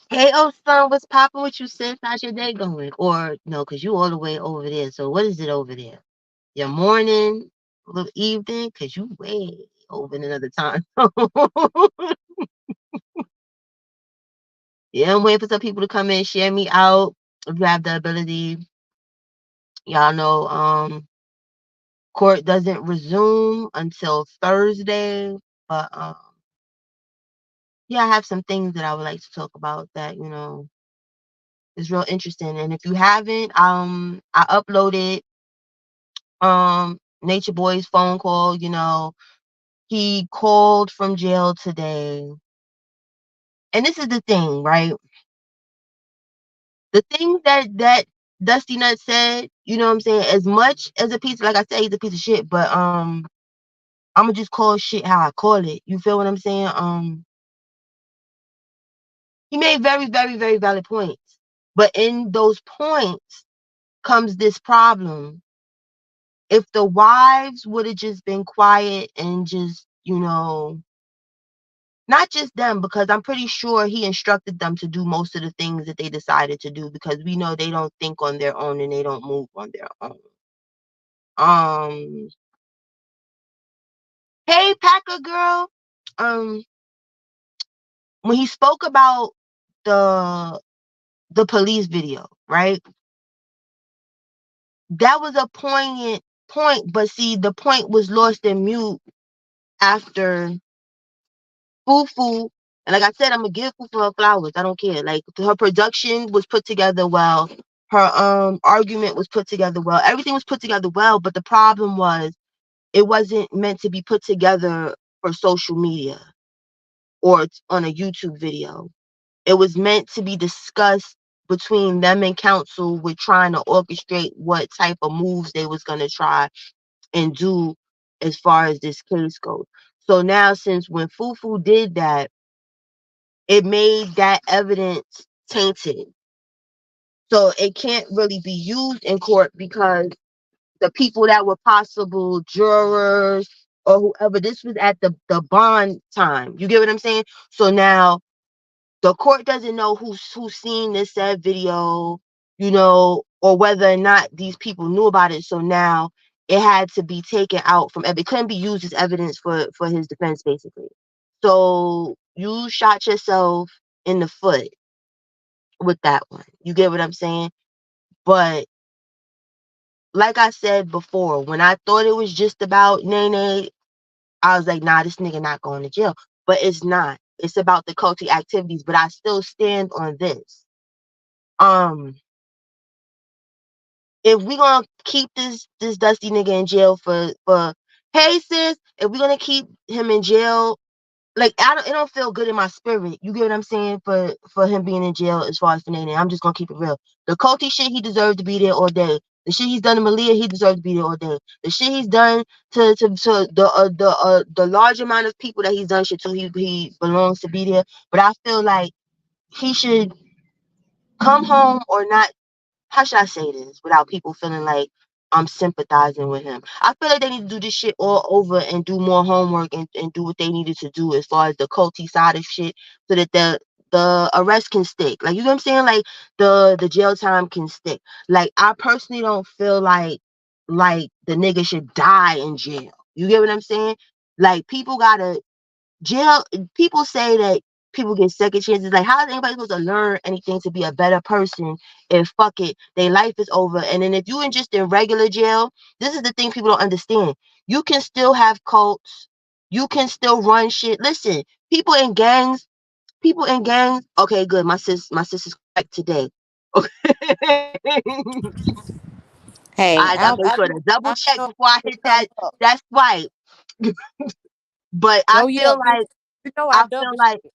Hey, oh son, what's popping with you, sis? How's your day going? Or no, because you all the way over there. So what is it over there? Your morning, little evening? Because you way over in another time. Yeah, I'm waiting for some people to come in, share me out. If you have the ability, y'all know court doesn't resume until Thursday. But yeah, I have some things that I would like to talk about that, is real interesting. And if you haven't, I uploaded Nature Boy's phone call. He called from jail today. And this is the thing, right? The thing that Dusty Nut said, you know what I'm saying, as much as a piece, like I said, he's a piece of shit, but I'ma just call shit how I call it. You feel what I'm saying? He made very, very, very valid points. But in those points comes this problem. If the wives would have just been quiet and just, not just them, because I'm pretty sure he instructed them to do most of the things that they decided to do, because we know they don't think on their own and they don't move on their own. Um, hey Packer girl. Um, when he spoke about the police video, right? That was a poignant point, but see, the point was lost in mute after Fufu. And like I said, I'm gonna give Fufu her flowers. I don't care. Like, her production was put together well. Her argument was put together well. Everything was put together well, but the problem was it wasn't meant to be put together for social media or on a YouTube video. It was meant to be discussed between them and counsel, with trying to orchestrate what type of moves they was gonna try and do as far as this case goes. So now, since when Fufu did that, it made that evidence tainted. So it can't really be used in court, because the people that were possible jurors or whoever, this was at the bond time. You get what I'm saying? So now the court doesn't know who's seen this said video, or whether or not these people knew about it. So now it had to be taken out from it couldn't be used as evidence for his defense, basically. So you shot yourself in the foot with that one. You get what I'm saying? But like I said before, when I thought it was just about Nene, I was like, nah, this nigga not going to jail. But it's not. It's about the culty activities. But I still stand on this. If we gonna keep this dusty nigga in jail for hey sis, if we're gonna keep him in jail, like, it don't feel good in my spirit. You get what I'm saying? For him being in jail, as far as for Nene, I'm just gonna keep it real. The culty shit, he deserved to be there all day. The shit he's done to Malia, he deserved to be there all day. The shit he's done to the large amount of people that he's done shit to, he belongs to be there. But I feel like he should come home, or not. How should I say this without people feeling like I'm sympathizing with him? I feel like they need to do this shit all over and do more homework, and do what they needed to do as far as the culty side of shit, so that the arrest can stick. Like, you know what I'm saying? Like, the jail time can stick. Like, I personally don't feel like the nigga should die in jail. You get what I'm saying? Like, people gotta jail. People say that people get second chances. Like, how is anybody supposed to learn anything to be a better person if, fuck it, their life is over? And then if you in just in regular jail, this is the thing people don't understand. You can still have cults. You can still run shit. Listen, people in gangs. Okay, good. My sis is correct today. Okay. Hey, I gotta make sure to double I check know before I it hit come up. that swipe. But Oh yeah, bitch. You know I I feel double like, check.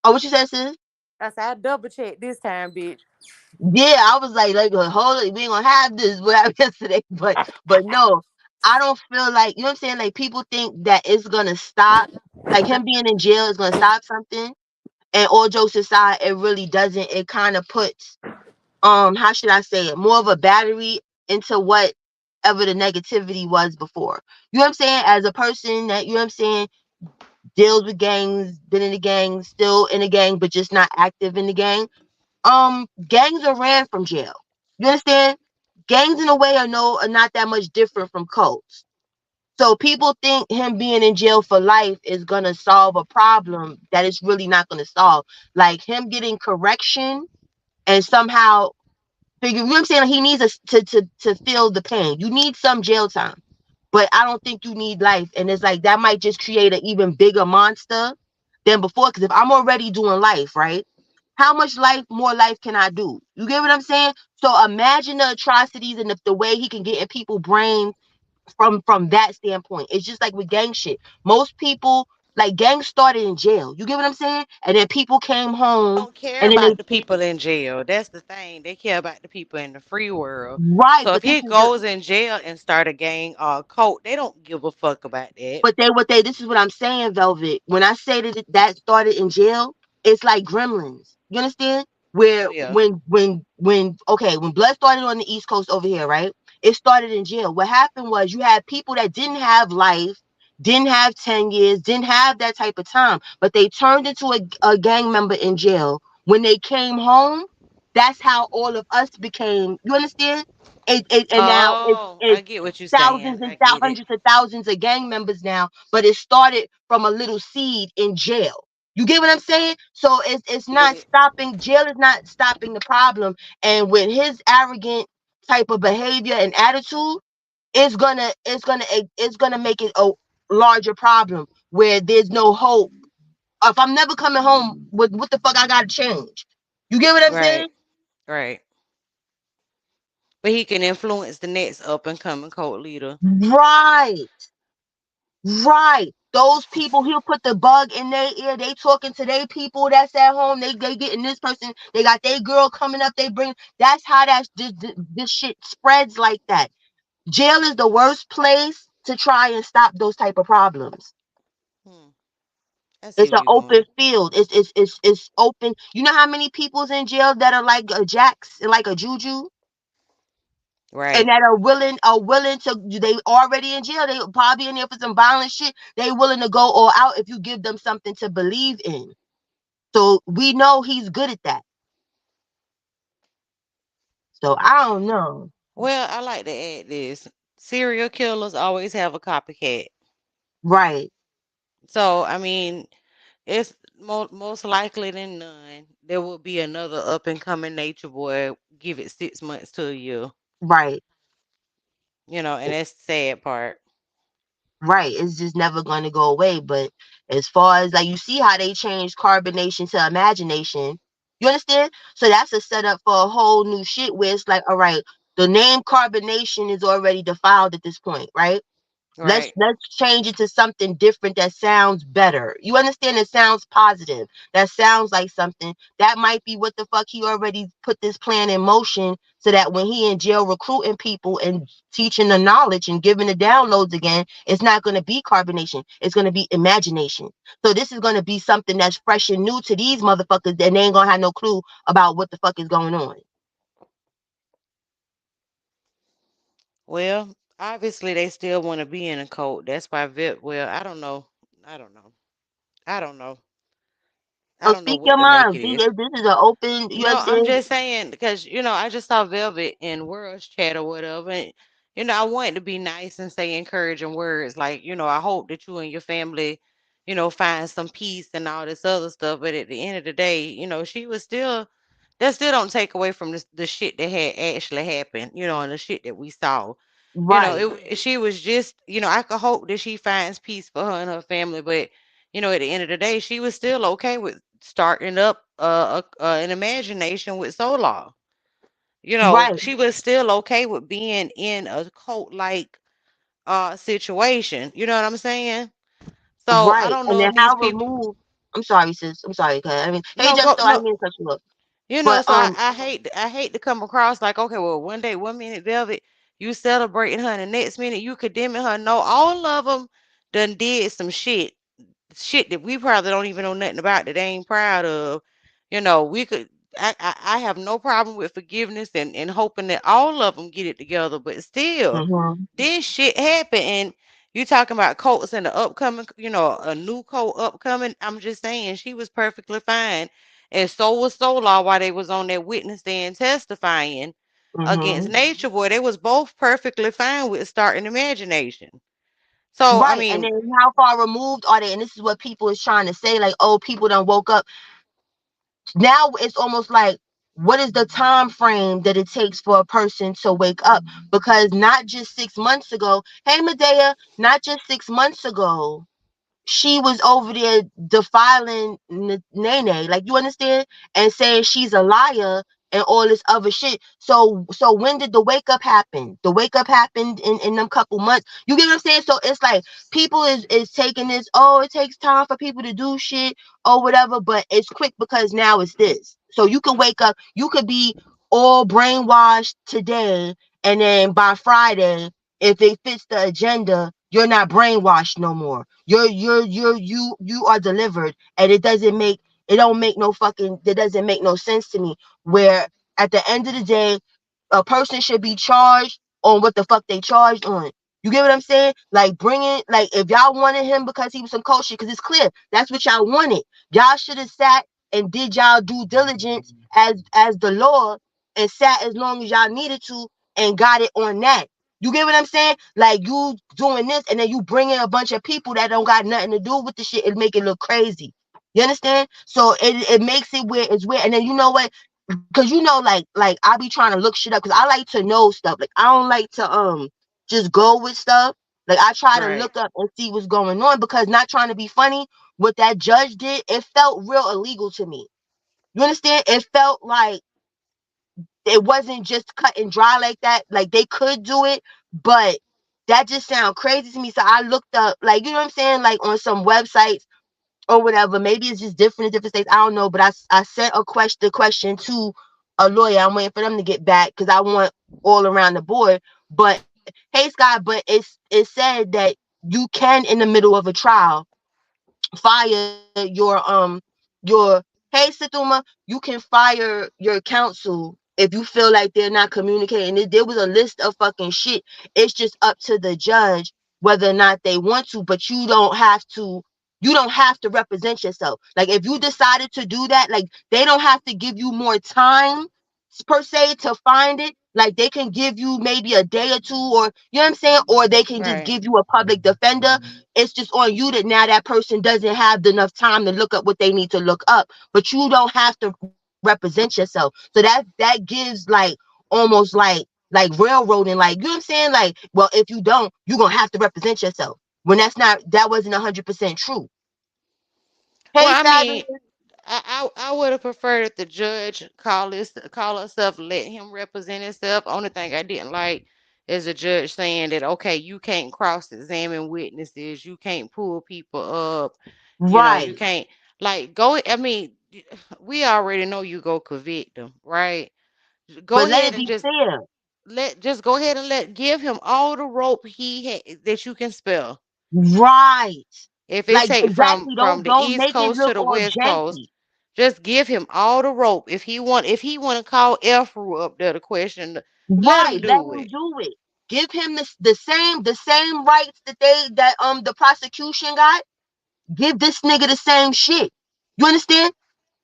oh, what you said, sis? I said I double check this time, bitch. Yeah, I was like, hold it, we ain't gonna have this what happened yesterday. But no, I don't feel like, you know what I'm saying? Like, people think that it's gonna stop, like him being in jail is gonna stop something. And all jokes aside, it really doesn't. It kind of puts, how should I say it, more of a battery into whatever the negativity was before. You know what I'm saying? As a person that, you know what I'm saying, deals with gangs, been in the gang, still in the gang, but just not active in the gang. Gangs are ran from jail. You understand? Gangs in a way are not that much different from cults. So people think him being in jail for life is gonna solve a problem that it's really not gonna solve. Like him getting correction and somehow figure, you know what I'm saying? Like he needs to feel the pain. You need some jail time, but I don't think you need life. And it's like that might just create an even bigger monster than before. Because if I'm already doing life, right? How much more life can I do? You get what I'm saying? So imagine the atrocities and the way he can get in people's brains from that standpoint. It's just like with gang shit. Most people like gangs started in jail. You get what I'm saying? And then people came home Don't care and then they about the people in jail. That's the thing. They care about the people in the free world. right, So if but this he is the goes in jail and start a gang or a cult, they don't give a fuck about that. but they what they this is what I'm saying, Velvet. When I say that started in jail, it's like Gremlins. You understand? Where Oh yeah. when blood started on the East Coast over here, right? It started in jail. What happened was you had people that didn't have life, didn't have 10 years, didn't have that type of time, but they turned into a gang member in jail. When they came home, that's how all of us became. You understand? And now Oh, I it's get what you're thousands saying. and I get it. hundreds of thousands of gang members now, but it started from a little seed in jail. You get what I'm saying? So it's Get not it. stopping. Jail is not stopping the problem. And with his arrogant type of behavior and attitude, it's gonna make it a larger problem where there's no hope. If I'm never coming home, what the fuck I gotta change? You get what I'm Right. saying? Right. But he can influence the next up and coming cult leader. Right. Right. Those people, he'll put the bug in their ear. They talking to their people that's at home. They getting this person. They got their girl coming up. They bring. That's how this shit spreads like that. Jail is the worst place to try and stop those type of problems. Hmm. I see It's where an you're open going. field. It's open. You know how many people's in jail that are like a jacks and like a juju? And Right. that are willing to, they already in jail, they probably in there for some violent shit, they willing to go all out if you give them something to believe in. So we know he's good at that. So I don't know. Well, I like to add this. Serial killers always have a copycat. Right. So, I mean, it's most likely than none, there will be another up and coming nature boy. Give it 6 months to a year, Right. and that's the sad part. Right. It's just never going to go away. But as far as like, you see how they changed carbonation to imagination. You understand? So that's a setup for a whole new shit where it's like, all right, the name carbonation is already defiled at this point, right? Let's Right. let's change it to something different that sounds better. You understand? It sounds positive. That sounds like something. That might be what the fuck he already put this plan in motion so that when he in jail recruiting people and teaching the knowledge and giving the downloads again, it's not going to be carbonation. It's going to be imagination. So this is going to be something that's fresh and new to these motherfuckers that they ain't going to have no clue about what the fuck is going on. Well, obviously they still want to be in a cult. That's why well, I don't know. I don't know. I don't know. I So don't know speak what your to make mind. it See, is. this is an open, you know what I'm No, I'm saying? just saying because I just saw Velvet in World's Chat or whatever, and I wanted to be nice and say encouraging words like I hope that you and your family, find some peace and all this other stuff. But at the end of the day, she was still that still don't take away from the shit that had actually happened, and the shit that we saw. Right, She was just, I could hope that she finds peace for her and her family, but at the end of the day, she was still okay with starting up an imagination with Solar. right, She was still okay with being in a cult like situation. You know what I'm saying? So I right. don't And know then if these how people removed. I'm sorry, sis. I'm sorry, cuz I mean, hey, no just go so I no didn't mean to cut you up, You know, but so I hate to come across like, okay, well, one minute, Velvet, you celebrating her, and the next minute you condemning her. No, all of them done did some shit that we probably don't even know nothing about that they ain't proud of. We could. I have no problem with forgiveness and hoping that all of them get it together, but still, hmm this shit happened, and You talking about courts in the upcoming, a new court upcoming. I'm just saying she was perfectly fine. And so was Solar while they was on that witness stand testifying against Mm-hmm. Nature Boy. They was both perfectly fine with starting imagination. So I Right. And mean, then how far removed are they? And this is what people is trying to say, like, oh, people done woke up. Now it's almost like, what is the time frame that it takes for a person to wake up? Because not just 6 months ago, hey Medea, not just 6 months ago, she was over there defiling Nene, like, you understand, and saying she's a liar and all this other shit. So when did the wake up happen? The wake up happened in them couple months. You get what I'm saying? So it's like people is taking this. Oh, it takes time for people to do shit or whatever, but it's quick because now it's this. So you can wake up. You could be all brainwashed today, and then by Friday, if it fits the agenda, you're not brainwashed no more. You are delivered, and it don't make no fucking, it doesn't make no sense to me. Where at the end of the day, a person should be charged on what the fuck they charged on. You get what I'm saying? Like, bring it. Like, if y'all wanted him because he was some cold shit, because it's clear that's what y'all wanted. Y'all should have sat and did y'all due diligence as the law, and sat as long as y'all needed to and got it on that. You get what I'm saying? Like, you doing this and then you bring in a bunch of people that don't got nothing to do with the shit and make it look crazy. You understand? So it makes it where it's weird. And then you know what? Because like I be trying to look shit up because I like to know stuff. Like, I don't like to just go with stuff. Like, I try to right, look up and see what's going on, because not trying to be funny, what that judge did, it felt real illegal to me. You understand? It felt like it wasn't just cut and dry like that. Like, they could do it, but that just sounds crazy to me. So I looked up, like, you know what I'm saying, like on some websites or whatever. Maybe it's just different in different states. I don't know. But I sent the question to a lawyer. I'm waiting for them to get back because I want all around the board. But hey, Scott, but it said that you can, in the middle of a trial, fire your hey Situma, you can fire your counsel if you feel like they're not communicating. There was a list of fucking shit. It's just up to the judge whether or not they want to, but you don't have to represent yourself. Like, if you decided to do that, like, they don't have to give you more time per se to find it. Like, they can give you maybe a day or two, or you know what I'm saying, or they can just right. give you a public defender. It's just on you that now that person doesn't have enough time to look up what they need to look up, but you don't have to represent yourself. So that gives, like, almost like railroading, like, you know what I'm saying, like, well, if you don't, you're gonna have to represent yourself, when that wasn't 100% true. Well, Hey, I mean, Fabulous. I would have preferred if the judge call herself, let him represent himself. Only thing I didn't like is the judge saying that, okay, you can't cross examine witnesses, you can't pull people up, you Right. can't, like, go. I mean, we already know you go convict them, right? Go But let ahead it and be fair. just go ahead and give him all the rope that you can spare. Right. If it Like, take exactly. from the Don't East make it Coast to look the all West Coast, janky. just give him all the rope. If he want to call Elfru up there to question, let him Right. Let do him it. do it. Give him the same rights that the prosecution got. Give this nigga the same shit. You understand?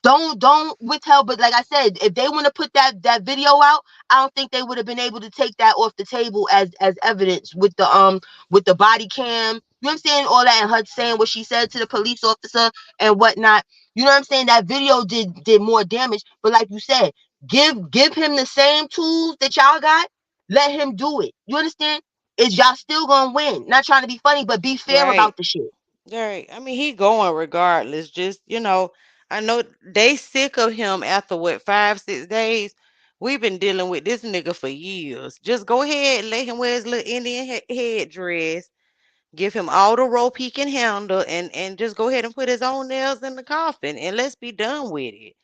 Don't withhold. But like I said, if they want to put that video out, I don't think they would have been able to take that off the table as evidence with the body cam. You know what I'm saying? All that, and her saying what she said to the police officer and whatnot. You know what I'm saying? That video did more damage. But like you said, give him the same tools that y'all got. Let him do it. You understand? Is y'all still gonna win? Not trying to be funny, but be fair Right. about the shit. Right. I mean, he going regardless. Just, I know they sick of him after what, 5, 6 days. We've been dealing with this nigga for years. Just go ahead and let him wear his little Indian headdress. Give him all the rope he can handle, and just go ahead and put his own nails in the coffin, and let's be done with it.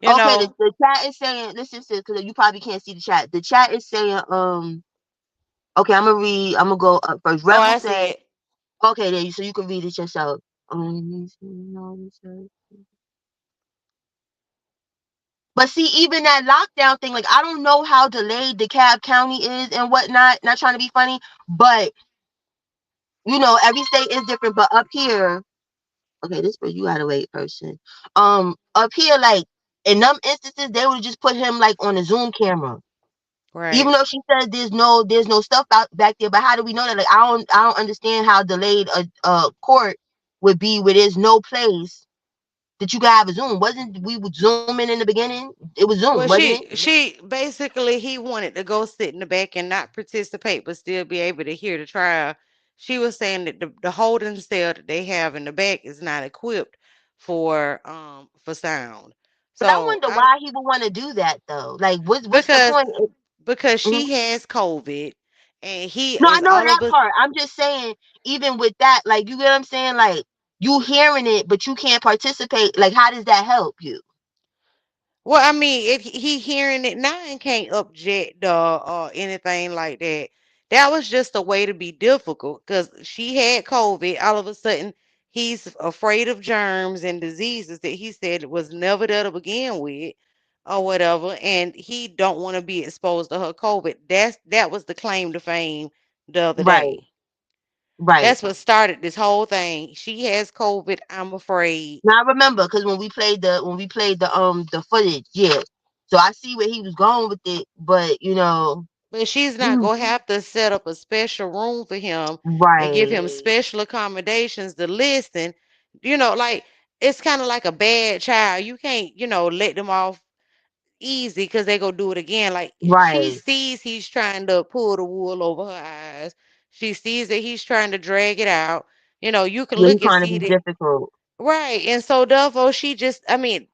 You Okay, know. the chat is saying, listen, sis, because you probably can't see the chat. The chat is saying, okay, I'm gonna go up first. Oh, Rebel I see said, it. okay, there, so you can read it yourself. But see, even that lockdown thing, like, I don't know how delayed DeKalb County is and whatnot. Not trying to be funny, but every state is different, but up here, okay, this person you gotta wait person. Up here, like in them instances, they would just put him like on a Zoom camera. Right. Even though she said there's no stuff out back there, but how do we know that? Like I don't understand how delayed a court would be where there's no place that you could have a Zoom. Wasn't we would zoom in the beginning? It was Zoom, Well, wasn't it? she basically he wanted to go sit in the back and not participate, but still be able to hear the trial. She was saying that the holding cell that they have in the back is not equipped for sound. But I So wonder I why he would want to do that though. Like, what's the because point? because Mhm. she has COVID and he No, I is know all that of us. part. I'm just saying, even with that, like, you get what I'm saying? Like, you hearing it, but you can't participate. Like, how does that help you? Well, I mean, if he hearing it now and can't object or anything like that, that was just a way to be difficult because she had COVID. All of a sudden, he's afraid of germs and diseases that he said was never there to begin with, or whatever, and he don't want to be exposed to her COVID. That was the claim to fame the other Right, day. right. That's what started this whole thing. She has COVID. I'm afraid. Now I remember because when we played the footage, yeah. So I see where he was going with it, but But she's not mm, gonna have to set up a special room for him and give him right, special accommodations to listen. Like it's kind of like a bad child. You can't, let them off easy because they go do it again. Like she right. sees he's trying to pull the wool over her eyes. She sees that he's trying to drag it out. You can Yeah, he's look and trying to see be that. difficult. Right. And so therefore she just, I mean,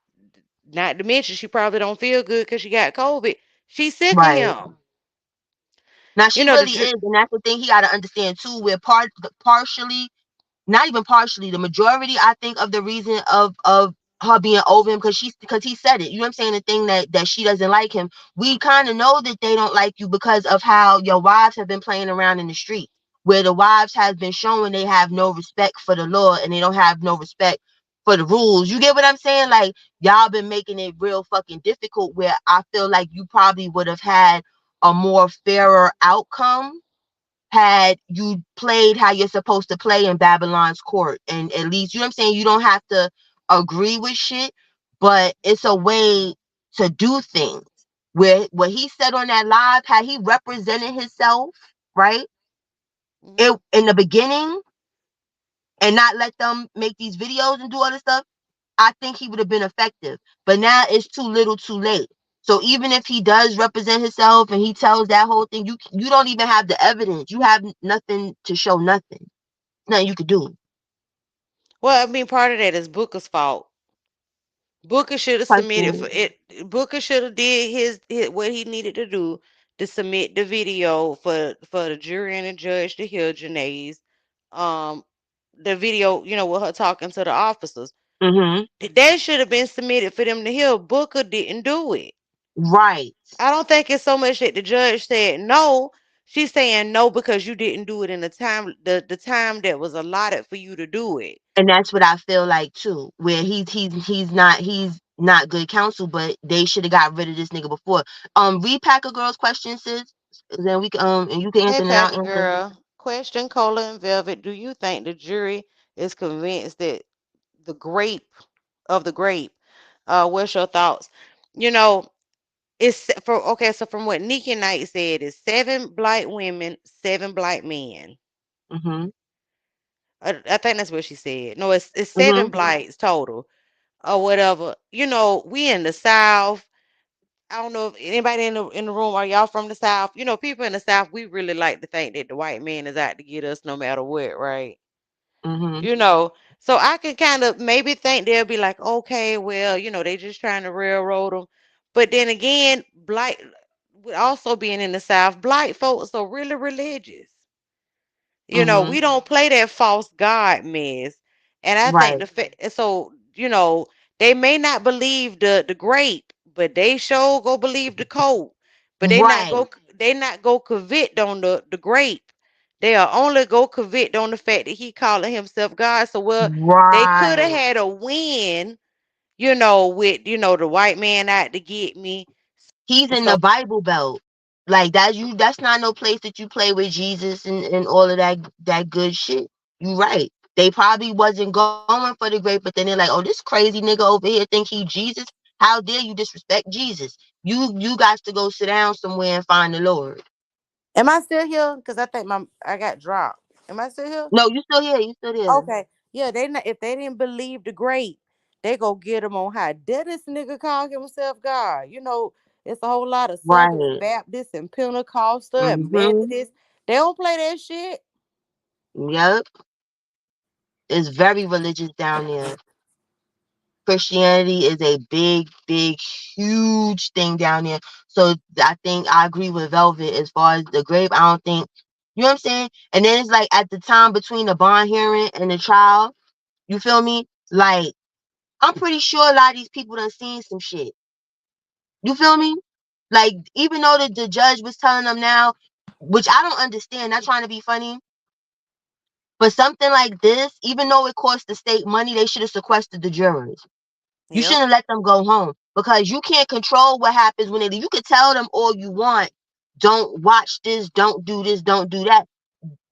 not to mention she probably don't feel good because she got COVID. She's sick of Right. him. Now You she know, the really is, and that's the thing he got to understand too. We're partially, not even partially, the majority, I think, of the reason of her being over him, because he said it. You know what I'm saying? The thing that she doesn't like him. We kind of know that they don't like you because of how your wives have been playing around in the street, where the wives has been showing they have no respect for the law and they don't have no respect for the rules. You get what I'm saying? Like, y'all been making it real fucking difficult, where I feel like you probably would have had a more fairer outcome had you played how you're supposed to play in Babylon's court. And at least, you know what I'm saying? You don't have to agree with shit, but it's a way to do things. Where what he said on that live, how he represented himself, right? Mhm. It in the beginning, and not let them make these videos and do all this stuff, I think he would have been effective. But now it's too little, too late. So even if he does represent himself and he tells that whole thing, you don't even have the evidence. You have nothing to show. Nothing. Nothing you could do. Well, I mean, part of that is Booker's fault. Booker should have submitted for Personally. it. Booker should have did his what he needed to do to submit the video for the jury and the judge to hear Janae's um the video, with her talking to the officers. Mm-hmm. That should have been submitted for them to hear. Booker didn't do it. Right. I don't think it's so much that the judge said no. She's saying no because you didn't do it in the time that was allotted for you to do it. And that's what I feel like too. Where he's not good counsel, but they should have got rid of this nigga before. Repack a girl's question, sis. Then we can and you can Hey, answer and I'll Packer answer. girl. Question, Cola and Velvet. Do you think the jury is convinced that the grape the grape? What's your thoughts? You know, it's for okay. So from what Nikki Knight said, it's 7 black women, 7 black men. Mm-hmm. I think that's what she said. No, it's seven Mm-hmm. blacks total or whatever. We in the South. I don't know if anybody in the room are y'all from the South. People in the South, we really like to think that the white man is out to get us no matter what, right? Mm-hmm. So I can kind of maybe think they'll be like, okay, well, they just trying to railroad them. But then again, black, with also being in the South, black folks are really religious. Mm-hmm. We don't play that false God mess. And I think Right. so, they may not believe the grape, but they sure go believe the coat. But Right. they not go convict on the grape. They are only go convict on the fact that he calling himself God. So well, they could have Right. had a win, with the white man out to get me. He's in So the Bible Belt. Like that's not no place that you play with Jesus and all of that good shit. You right. They probably wasn't going for the grape, but then they're like, oh, this crazy nigga over here think he Jesus. How dare you disrespect Jesus? You got to go sit down somewhere and find the Lord. Am I still here? Because I think I got dropped. Am I still here? No, you still here. You still there. Okay. Yeah, they not, if they didn't believe the great, they go get him on how dare this nigga call himself God. It's a whole lot of Southern Right. Baptist and Pentecostal and Mm-hmm. Methodist. They don't play that shit. Yep. It's very religious down there. Christianity is a big, big, huge thing down there. So I think I agree with Velvet as far as the grave. I don't think, you know what I'm saying? And then it's like at the time between the bond hearing and the trial, you feel me? Like, I'm pretty sure a lot of these people done seen some shit. You feel me? Like, even though the judge was telling them now, which I don't understand, not trying to be funny, but something like this, even though it cost the state money, they should have sequestered the jurors. You Yep. shouldn't let them go home because you can't control what happens when they leave. You could tell them all you want. Don't watch this. Don't do this. Don't do that.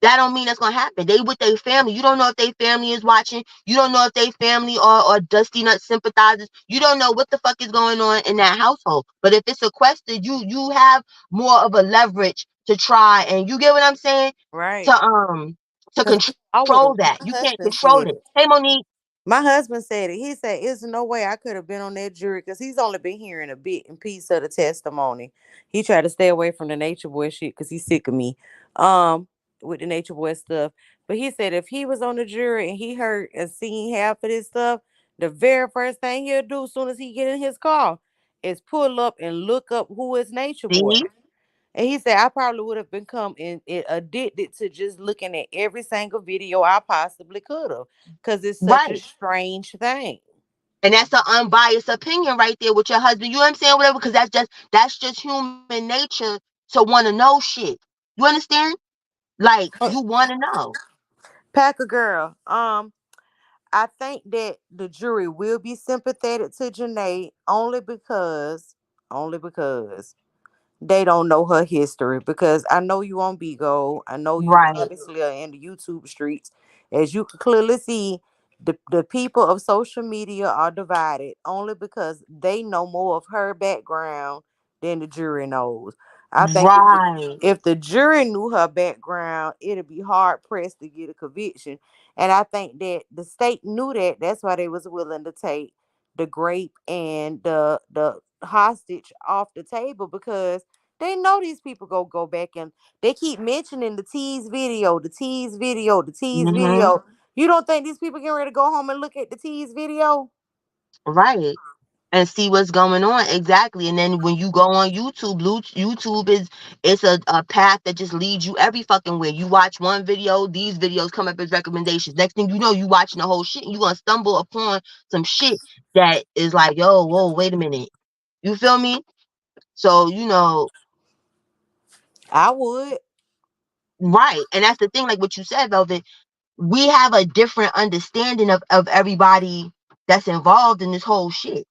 That don't mean that's gonna happen. They with their family. You don't know if their family is watching. You don't know if their family or Dusty Nut sympathizers. You don't know what the fuck is going on in that household. But if it's sequestered, you have more of a leverage to try, and you get what I'm saying? Right. To Because I would control have, that. my You can't husband control said it. it. Hey Monique. My husband said it. He said, "There's no way I could have been on that jury because he's only been hearing a bit and piece of the testimony. He tried to stay away from the Nature Boy shit because he's sick of me, um, with the Nature Boy stuff. But he said if he was on the jury and he heard and seen half of this stuff, the very first thing he'll do as soon as he get in his car is pull up and look up who is Nature Boy." See? And he said, I probably would have become addicted to just looking at every single video I possibly could have because it's such a Right. strange thing. And that's an unbiased opinion right there with your husband. You know what I'm saying? Whatever, because that's just human nature to want to know shit. You understand? Like you want to know. Packer girl, I think that the jury will be sympathetic to Janae only because they don't know her history because I know you on Bigo. I know you Right. obviously are in the YouTube streets. As you can clearly see, the people of social media are divided only because they know more of her background than the jury knows. I think Right. if the jury knew her background, it'd be hard pressed to get a conviction. And I think that the state knew that. That's why they was willing to take the grape and the hostage off the table because they know these people go back and they keep mentioning the tease video, the tease video, the tease Mm-hmm. video. You don't think these people getting ready to go home and look at the tease video? Right. And see what's going on exactly. And then when you go on YouTube, YouTube is it's a path that just leads you every fucking way. You watch one video, these videos come up as recommendations. Next thing you know, you watching the whole shit, and you gonna stumble upon some shit that is like, yo, whoa, wait a minute. You feel me? So I would. right. And that's the thing, like what you said, Velvet. We have a different understanding of everybody that's involved in this whole shit.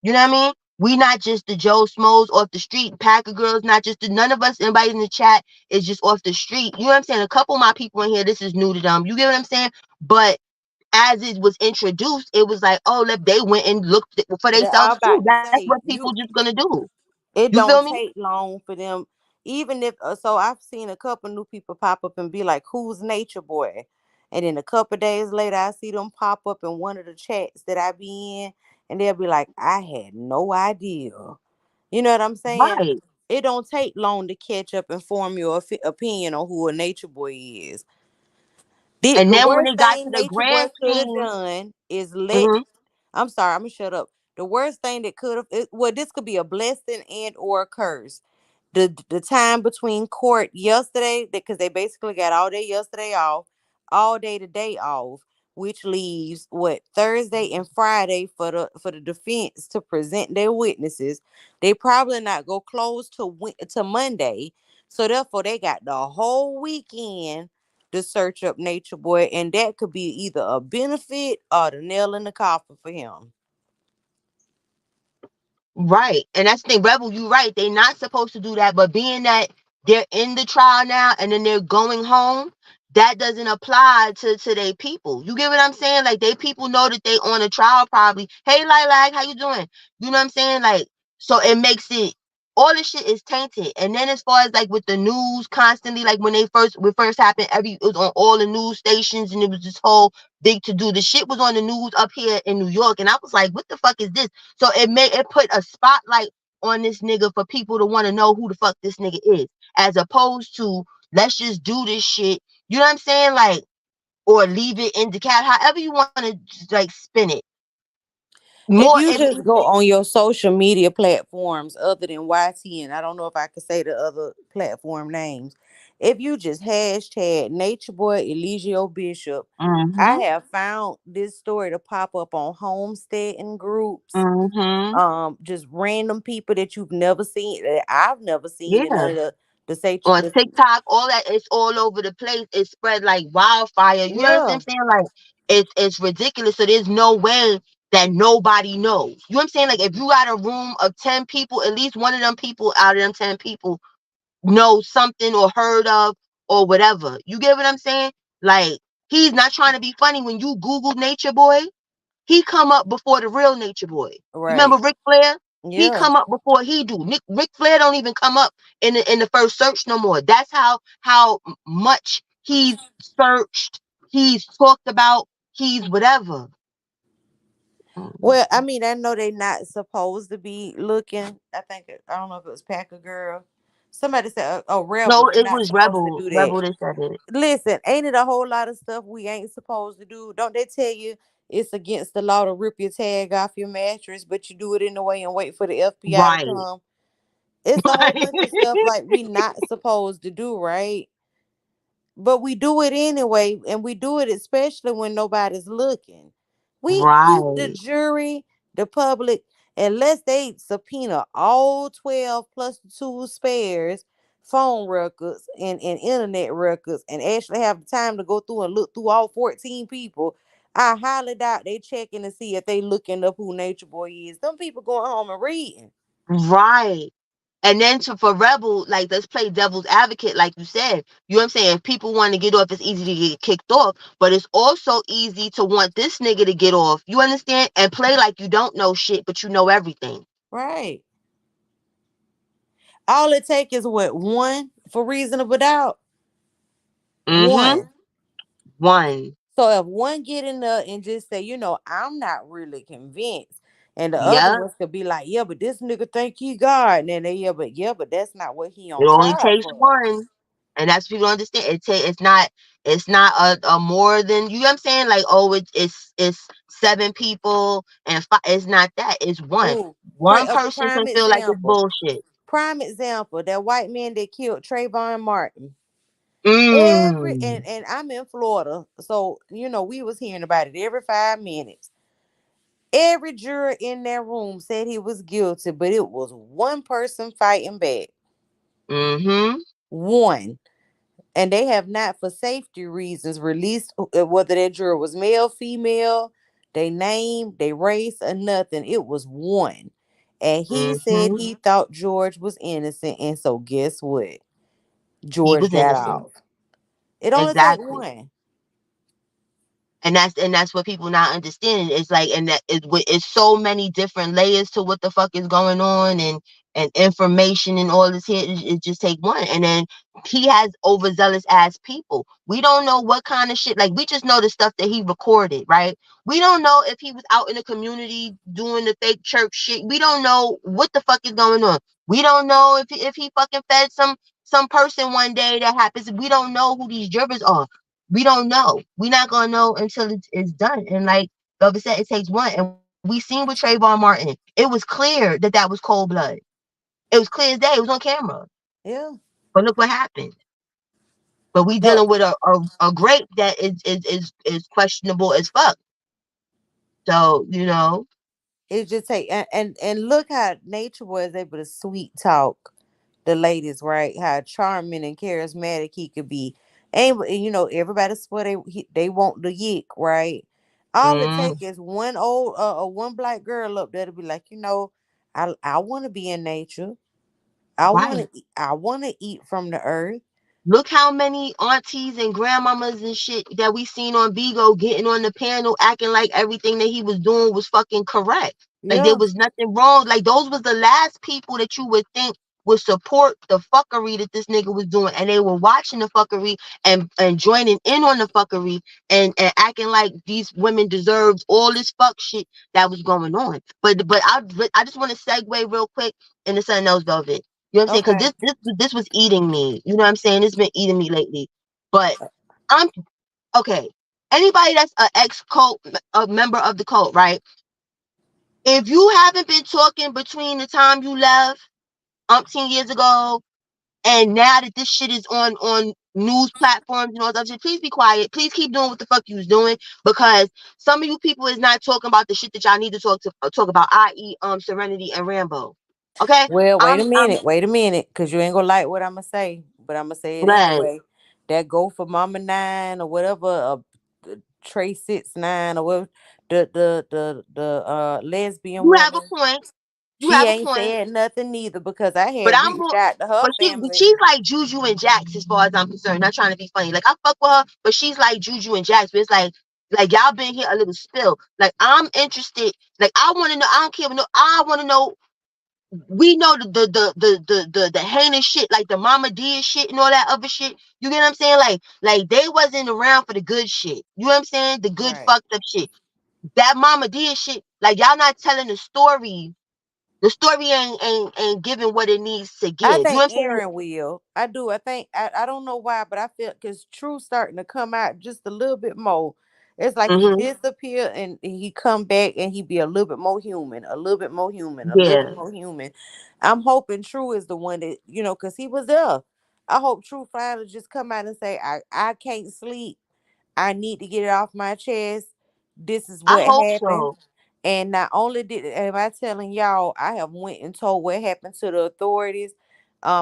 You know what I mean? We not just the Joe Smoes off the street. Packer girls, not just none of us, anybody in the chat is just off the street. You know what I'm saying? A couple of my people in here, this is new to them. You get what I'm saying? But as it was introduced, it was like, oh, they went and looked for I themselves too. about to That's what say people just gonna do. it You feel don't me? take long for them. Even if so, I've seen a couple new people pop up and be like, "Who's Nature Boy?" And then a couple days later, I see them pop up in one of the chats that I be in, and they'll be like, "I had no idea." You know what I'm saying? Right. It don't take long to catch up and form your opinion on who a Nature Boy is. The, And the then when worst it got thing to the Nature Boy grand could have scheme, done is let. mhm, I'm sorry, I'm gonna shut up. The worst thing that could have, well, this could be a blessing and or a curse. The time between court yesterday, because they basically got all day yesterday off, all day today off, which leaves what Thursday and Friday for the defense to present their witnesses. They probably not go close to Monday, so therefore they got the whole weekend to search up Nature Boy, and that could be either a benefit or the nail in the coffin for him. Right. And that's the thing, Rebel, you right. They're not supposed to do that. But being that they're in the trial now and then they're going home, that doesn't apply to their people. You get what I'm saying? Like they people know that they on a trial probably. Hey Lilac, how you doing? You know what I'm saying? Like, so it makes it, all this shit is tainted. And then as far as like with the news constantly, like when first happened, it was on all the news stations and it was this whole big to do. The shit was on the news up here in New York. And I was like, what the fuck is this? So it put a spotlight on this nigga for people to want to know who the fuck this nigga is, as opposed to let's just do this shit. You know what I'm saying? Like, or leave it in the cat. However you want to like spin it. If More, you it, just go on your social media platforms other than YT, and I don't know if I could say the other platform names, if you just hashtag Nature Boy Eligio Bishop, I mm-hmm, have found this story to pop up on homesteading groups, mm-hmm, just random people that you've never seen, that I've never seen, and yeah. none of the say On the TikTok, all that, it's all over the place. It spread like wildfire. You know what yeah, I'm saying? Like it's ridiculous. So there's no way that nobody knows. You know what I'm saying? Like if you got a room of 10 people, at least one of them people out of them 10 people know something or heard of or whatever. You get what I'm saying? Like he's not trying to be funny. When you Google Nature Boy, he come up before the real Nature Boy. You remember right, Ric Flair? He yeah. come up before he do. Ric Flair don't even come up in the first search no more. That's how much he's searched, he's talked about, he's whatever. Well, I mean, I know they not supposed to be looking. I don't know if it was Packer Girl. Somebody said a rebel. No, They're it not was supposed to Rebel. do that. Rebel that said it. Listen, ain't it a whole lot of stuff we ain't supposed to do? Don't they tell you it's against the law to rip your tag off your mattress, but you do it anyway and wait for the FBI to Right. come? It's a whole Right. bunch of stuff like we not supposed to do, right? But we do it anyway, and we do it especially when nobody's looking. We keep the Right. jury, the public, unless they subpoena all 12 plus the two spares, phone records and internet records, and actually have the time to go through and look through all 14 people. I highly doubt they checking to see if they looking up who Nature Boy is. Them people going home and reading. Right. And then for Rebel, like let's play devil's advocate, like you said. You know what I'm saying? If people want to get off, it's easy to get kicked off. But it's also easy to want this nigga to get off. You understand? And play like you don't know shit, but you know everything. Right. All it take is what, one for reasonable doubt. Mm-hmm. One. One. So if one get in there and just say, I'm not really convinced, and the other Yeah. ones could be like, yeah, but this nigga think he God, and then they yeah, but that's not what he It on only trial takes for. one. And that's what people understand. It's not a more than, you know what I'm saying? Like, oh, it's seven people and five. It's not that. It's one. Ooh, One a person prime can feel like it's example. bullshit. Prime example. That white man that killed Trayvon Martin. Every Mm. and I'm in Florida, so we was hearing about it every 5 minutes. Every juror in that room said he was guilty, but it was one person fighting back. Mm-hmm. One. And they have not, for safety reasons, released whether that juror was male, female, they name, they race, or nothing. It was one. And he said Mm-hmm. he thought George was innocent. And so guess what? He George was got innocent. off. It only take Exactly. one. And that's what people not understanding. It's like, and that it's so many different layers to what the fuck is going on, and information and all this here. It just take one, and then he has overzealous ass people. We don't know what kind of shit. Like we just know the stuff that he recorded, right? We don't know if he was out in the community doing the fake church shit. We don't know what the fuck is going on. We don't know if he fucking fed some person one day that happens. We don't know who these jurors are. We don't know. We're not gonna know until it's done. And like Velvet said, it takes one. And we seen with Trayvon Martin, it was clear that was cold blood. It was clear as day. It was on camera. Yeah. But look what happened. But we So dealing with a grape that is questionable as fuck. So it just take and look how Nature was able to sweet talk the ladies, right? How charming and charismatic he could be. And everybody swear they want the yick, right? All it mm, take is one one black girl up there to be like, I want to be in nature. I want Right. to I want to eat from the earth. Look how many aunties and grandmamas and shit that we seen on Bigo getting on the panel acting like everything that he was doing was fucking correct. Like there Yeah. was nothing wrong. Like those was the last people that you would think would support the fuckery that this nigga was doing. And they were watching the fuckery and joining in on the fuckery and acting like these women deserved all this fuck shit that was going on. But I just want to segue real quick into something else, Velvet. You know what I'm saying? Because Okay. this was eating me. You know what I'm saying? It's been eating me lately. But I'm okay. Anybody that's an ex cult, a member of the cult, right? If you haven't been talking between the time you left, 10 years ago, and now that this shit is on news platforms and all that shit, please be quiet. Please keep doing what the fuck you was doing because some of you people is not talking about the shit that y'all need to talk about, i.e., Serenity and Rambo. Okay, Well, I'm wait a minute, cause you ain't gonna like what I'm gonna say, but I'm gonna say it glad. anyway. That go for Mama Nine or whatever, Trey 6 9 or whatever, the lesbian You have a woman. point. You She have a ain't point. said nothing neither because I But had I'm reached going, out to her but family. she's like Juju and Jax as far as I'm concerned. Not trying to be funny. Like I fuck with her, but she's like Juju and Jax. But it's like y'all been here a little spill. Like I'm interested. Like I want to know. I don't care. No, I want to know. We know the heinous shit, like the Mama did shit and all that other shit. You get what I'm saying? Like they wasn't around for the good shit. You know what I'm saying? The good Right. fucked up shit. That Mama did shit. Like y'all not telling the story. The story ain't giving what it needs to I give. You know think what I'm saying? Aaron will. I do. I think I don't know why, but I feel because True's starting to come out just a little bit more. It's like he Mm-hmm. disappear and he come back and he be a little bit more human, a little bit more human, a little Yeah. bit more human. I'm hoping True is the one that because he was there. I hope True finally just come out and say, I can't sleep. I need to get it off my chest. This is I what hope happened. so. And not only did am I telling y'all, I have went and told what happened to the authorities.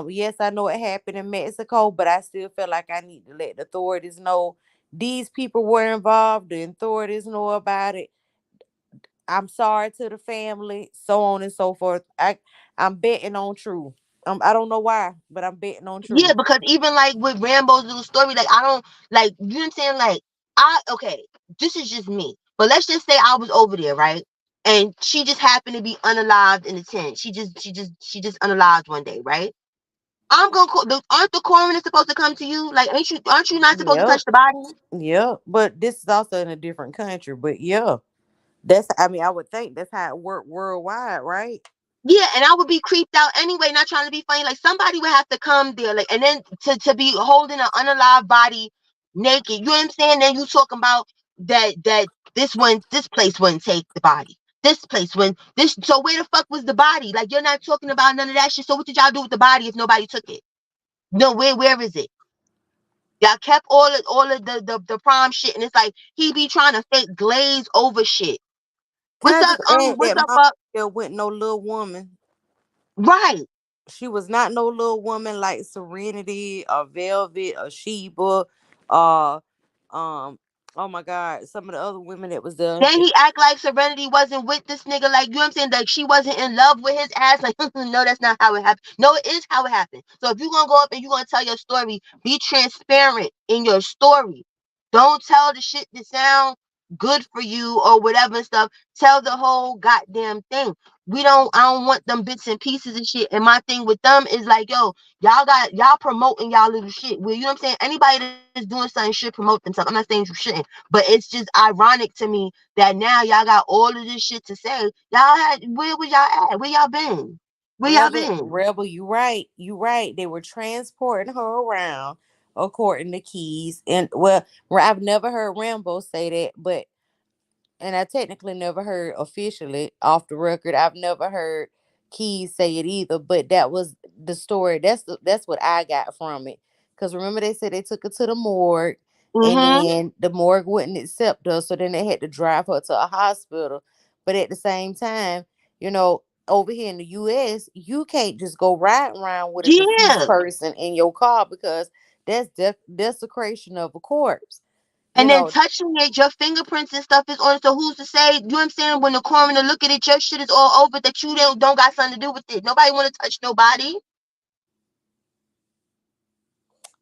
Yes, I know it happened in Mexico, but I still feel like I need to let the authorities know these people were involved. The authorities know about it. I'm sorry to the family, so on and so forth. I'm betting on True. I don't know why, but I'm betting on Yeah, True. because even like with Rambo's little story, like I don't like you know what I'm saying? Like I okay, this is just me. But let's just say I was over there, right? And she just happened to be unalived in the tent. She just unalived one day, right? I'm gonna call aren't the coroner supposed to come to you? Like aren't you not supposed to Yep. touch the body? Yep. But this is also in a different country. But yeah. I mean, I would think that's how it worked worldwide, right? Yeah, and I would be creeped out anyway, not trying to be funny. Like somebody would have to come there, like, and then to be holding an unalive body naked. You know what I'm saying? Then you talking about that this place wouldn't take the body. This place when this so where the fuck was the body? Like you're not talking about none of that shit. So what did y'all do with the body if nobody took it? No, where is it? Y'all kept all of the prom shit, and it's like he be trying to fake glaze over shit. Can I just add What's that up, mom up? there went no little woman. Right. She was not no little woman like Serenity or Velvet or Sheba or oh my God, some of the other women that was there. Then he act like Serenity wasn't with this nigga. Like, you know what I'm saying? Like, she wasn't in love with his ass. Like, no, that's not how it happened. No, it is how it happened. So if you're going to go up and you're going to tell your story, be transparent in your story. Don't tell the shit that sound good for you or whatever and stuff. Tell the whole goddamn thing. I don't want them bits and pieces and shit. And my thing with them is like, yo, y'all promoting y'all little shit. Well, you know what I'm saying? Anybody that's doing something should promote themselves. I'm not saying you shouldn't. But it's just ironic to me that now y'all got all of this shit to say. Where was y'all at? Where y'all been? Where y'all been? Rebel, you right. You right. They were transporting her around according to Keys. And well, I've never heard Rambo say that, but and I technically never heard officially off the record. I've never heard Keys say it either, but that was the story. That's what I got from it. Cause remember they said they took her to the morgue, and Mm-hmm. then the morgue wouldn't accept her, so then they had to drive her to a hospital. But at the same time, over here in the U.S., you can't just go riding around with a deceased Yeah. person in your car because that's desecration of a corpse. you And then know, touching it, your fingerprints and stuff is on it. So who's to say, you know what I'm saying, when the coroner look at it, your shit is all over that you don't got something to do with it. Nobody want to touch nobody.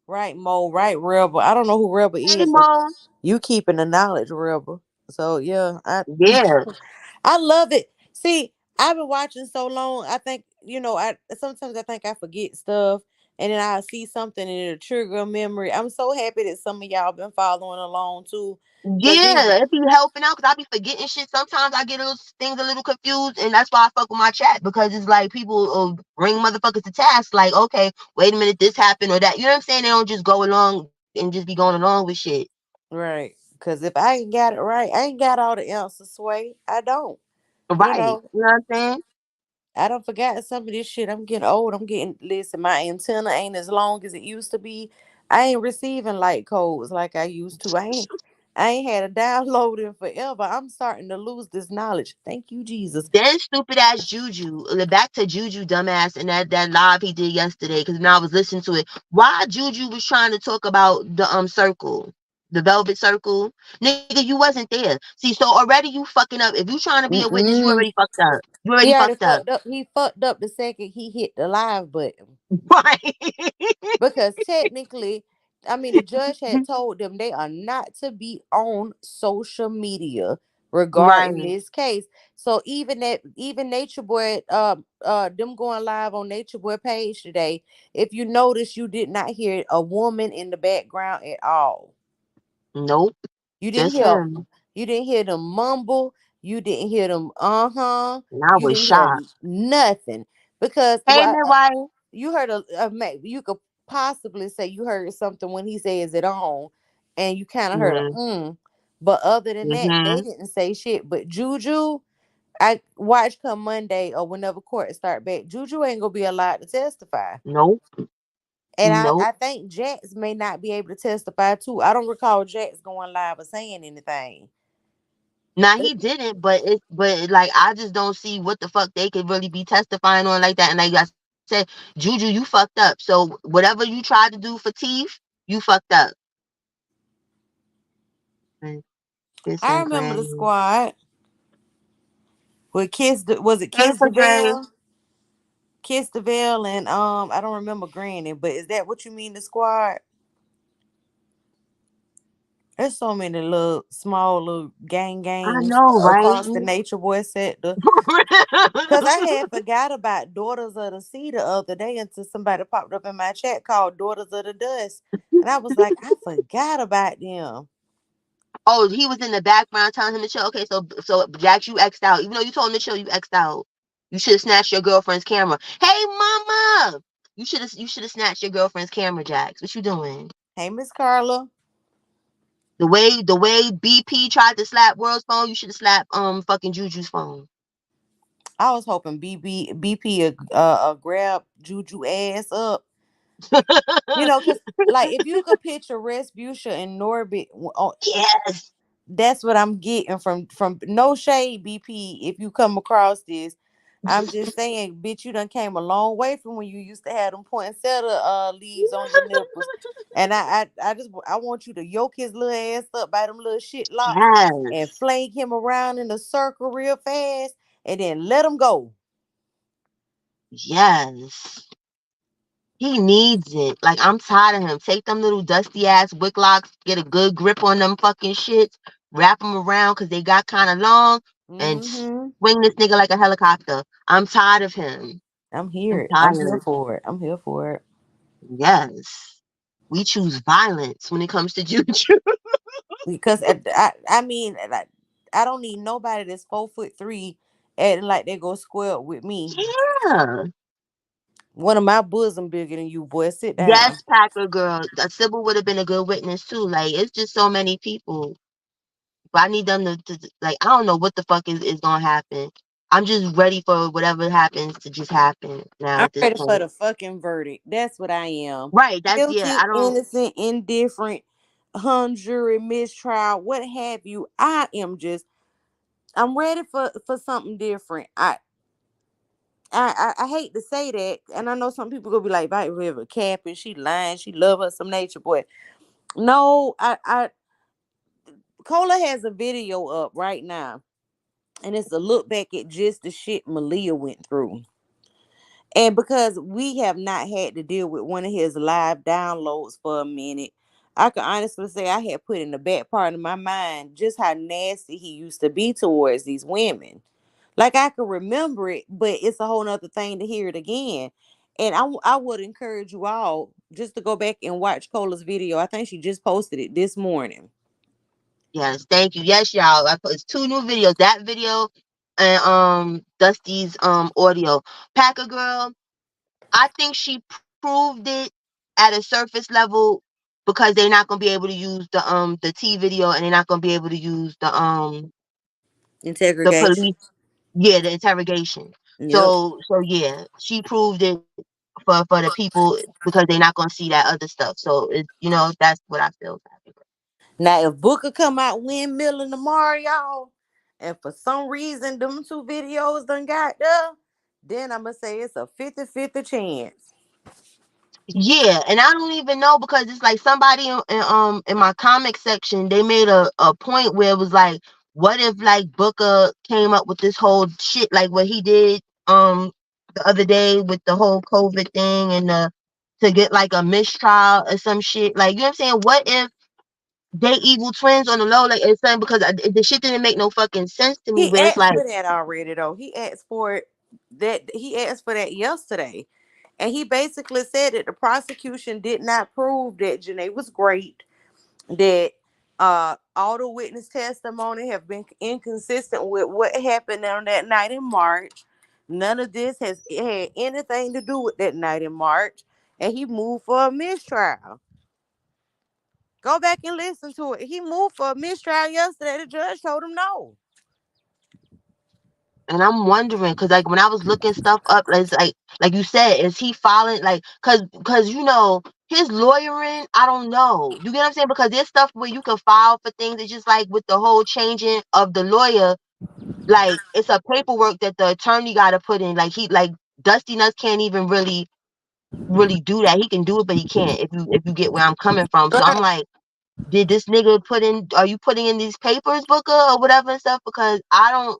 right, Mo, right, Rebel. I don't know who Rebel Hey, is, but Mo. you keeping the knowledge, Rebel. So yeah, I Yeah. I love it. See, I've been watching so long. I think I sometimes I think I forget stuff, and then I see something and it'll trigger a memory. I'm so happy that some of y'all been following along too, cause these Yeah, it be helping out because I be forgetting shit. Sometimes I get things a little confused, and that's why I fuck with my chat because it's like people bring motherfuckers to task. Like, okay, wait a minute, this happened or that. You know what I'm saying? They don't just go along and just be going along with shit. right. Cause if I ain't got it right, I ain't got all the answers. Sway, I don't. You Right. know, You know what I'm saying? I don't forgot some of this shit. I'm getting old. Listen, my antenna ain't as long as it used to be. I ain't receiving light codes like I used to. I ain't had a download in forever. I'm starting to lose this knowledge. Thank you, Jesus. Then stupid ass Juju. Back to Juju dumbass and that live he did yesterday. Because now I was listening to it. Why Juju was trying to talk about the circle, the velvet circle? Nigga, you wasn't there. See, so already you fucking up. If you trying to be a witness, you already Mm-mm. fucked up. You already He already fucked up. fucked up. He fucked up the second he hit the live button. Right. Because technically, I mean, the judge had told them they are not to be on social media Right. regarding this case. So even Nature Boy, them going live on Nature Boy page today. If you notice, you did not hear a woman in the background at all. Nope. You didn't Just hear him. you didn't hear them mumble. You didn't hear them And I You was didn't hear shocked. nothing because Hey, what midwife. you heard you could possibly say you heard something when he says it on, and you kind of heard a Mm-hmm. but other than that, they Mm-hmm. didn't say shit. But Juju, I watch come Monday or whenever court start back, Juju ain't gonna be allowed to testify. Nope. And Nope. I think Jax may not be able to testify too. I don't recall Jax going live or saying anything. Now he didn't, but like I just don't see what the fuck they could really be testifying on like that. And like I said, Juju, you fucked up. So whatever you tried to do for teeth, you fucked up. Mm, Kiss I and remember the Granny. squad with was it Hey, Kiss Padre. DeVille? Kiss DeVille and I don't remember Granny, but is that what you mean the squad? There's so many little small little I gangs know, right? across the Nature Boy sector. Cause I had forgot about Daughters of the Sea the other day until somebody popped up in my chat called Daughters of the Dust. And I was like, I forgot about them. Oh, he was in the background telling him to chill. Okay, so Jax, you X'd out. Even though you told him to chill, you X'd out. You should have snatched your girlfriend's camera. Hey, mama! You should have snatched your girlfriend's camera, Jax. What you doing? Hey, Miss Carla. The way BP tried to slap World's phone, you should have slapped fucking Juju's phone. I was hoping BP grab Juju ass up. Cause like if you could picture Respucia and Norbit Yes. that's what I'm getting from no shade, BP. If you come across this, I'm just saying, bitch, you done came a long way from when you used to have them poinsettia leaves on your nipples. And I want you to yoke his little ass up by them little shit locks and Yes. flank him around in a circle real fast and then let him go. Yes. He needs it. Like I'm tired of him. Take them little dusty ass wick locks, get a good grip on them fucking shits, wrap them around because they got kind of long, and Mm-hmm. swing this nigga like a helicopter. I'm tired of him. I'm I'm here tired. for it. I'm here for it. Yes. We choose violence when it comes to Juju. Because I mean, like, I don't need nobody that's 4'3" acting like they go square up with me. Yeah. One of my bosom bigger than you, boy. Sit down. Yes, Packer girl. Sybil would have been a good witness too. Like it's just so many people. But I need them to like I don't know what the fuck is gonna happen. I'm just ready for whatever happens to just happen now I'm at this ready for point. the fucking verdict. That's what I am. Right, that's yeah, Guilty, I don't innocent, indifferent, hung jury, mistrial, what have you. I'm ready for something different. I hate to say that, and I know some people gonna be like, "Right, River capping, she lying, she love her some Nature Boy." No, I Cola has a video up right now, and it's a look back at just the shit Malia went through. And because we have not had to deal with one of his live downloads for a minute, I can honestly say I had put in the back part of my mind just how nasty he used to be towards these women. Like I can remember it, but it's a whole nother thing to hear it again. And I would encourage you all just to go back and watch Cola's video. I think she just posted it this morning. Yes, thank you. Yes, y'all. I put it's two new videos. That video and Dusty's audio. Packer girl, I think she proved it at a surface level because they're not gonna be able to use the T video, and they're not gonna be able to use the Integration. police, yeah, the interrogation. Yep. So yeah, she proved it for the people because they're not gonna see that other stuff. So it, that's what I feel. Now if Booker come out windmilling tomorrow, y'all, and for some reason them two videos done got there, then I'ma say it's a 50-50 chance. Yeah, and I don't even know because it's like somebody in my comic section, they made a point where it was like, what if like Booker came up with this whole shit like what he did the other day with the whole COVID thing, and to get like a mistrial or some shit, like, you know what I'm saying? What if they evil twins on the low, like it's saying, because the shit didn't make no fucking sense to me, He where it's asked like, for that already though. He asked for that yesterday. And he basically said that the prosecution did not prove that Janae was great, that all the witness testimony have been inconsistent with what happened on that night in March. None of this has had anything to do with that night in March. And he moved for a mistrial. Go back and listen to it. He moved for a mistrial yesterday. The judge told him no. and I'm wondering, cause like when I was looking stuff up, it's like you said, is he filing like, cause his lawyering, I don't know. You get what I'm saying? Because there's stuff where you can file for things. It's just like with the whole changing of the lawyer, like it's a paperwork that the attorney got to put in. Like Dusty Nuts can't even really do that. He can do it, but he can't. If you get where I'm coming from. So I'm Right. like, did this nigga put in? Are you putting in these papers, Booker, or whatever and stuff? Because I don't.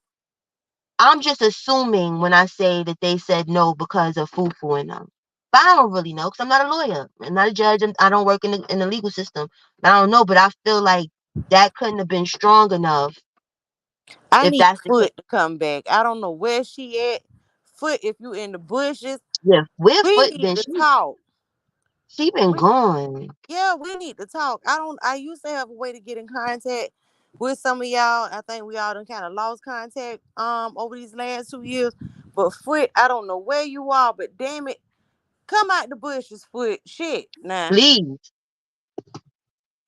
I'm just assuming when I say that they said no because of Fufu and them. But I don't really know because I'm not a lawyer. I'm not a judge. I don't work in the legal system. I don't know, but I feel like that couldn't have been strong enough I if need that's the case. Foot to come back. I don't know where she at. Foot, if you in the bushes, Yeah, where we Foot need been? to talk. She been We, gone. yeah, we need to talk. I used to have a way to get in contact with some of y'all. I think we all done kind of lost contact over these last 2 years. But Foot, I don't know where you are, but damn it, come out the bushes, Foot. Shit, nah. Please.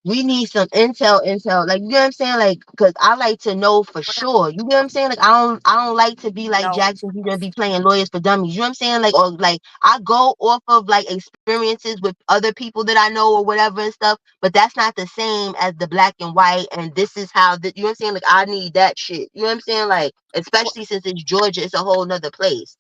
We need some intel. Like, you know what I'm saying? Like, cause I like to know for sure. You know what I'm saying? Like, I don't like to be like No. Jackson. He's gonna be playing lawyers for dummies. You know what I'm saying? Like, or like I go off of like experiences with other people that I know or whatever and stuff. But that's not the same as the black and white. And this is how you know what I'm saying? Like, I need that shit. You know what I'm saying? Like, especially since it's Georgia, it's a whole nother place.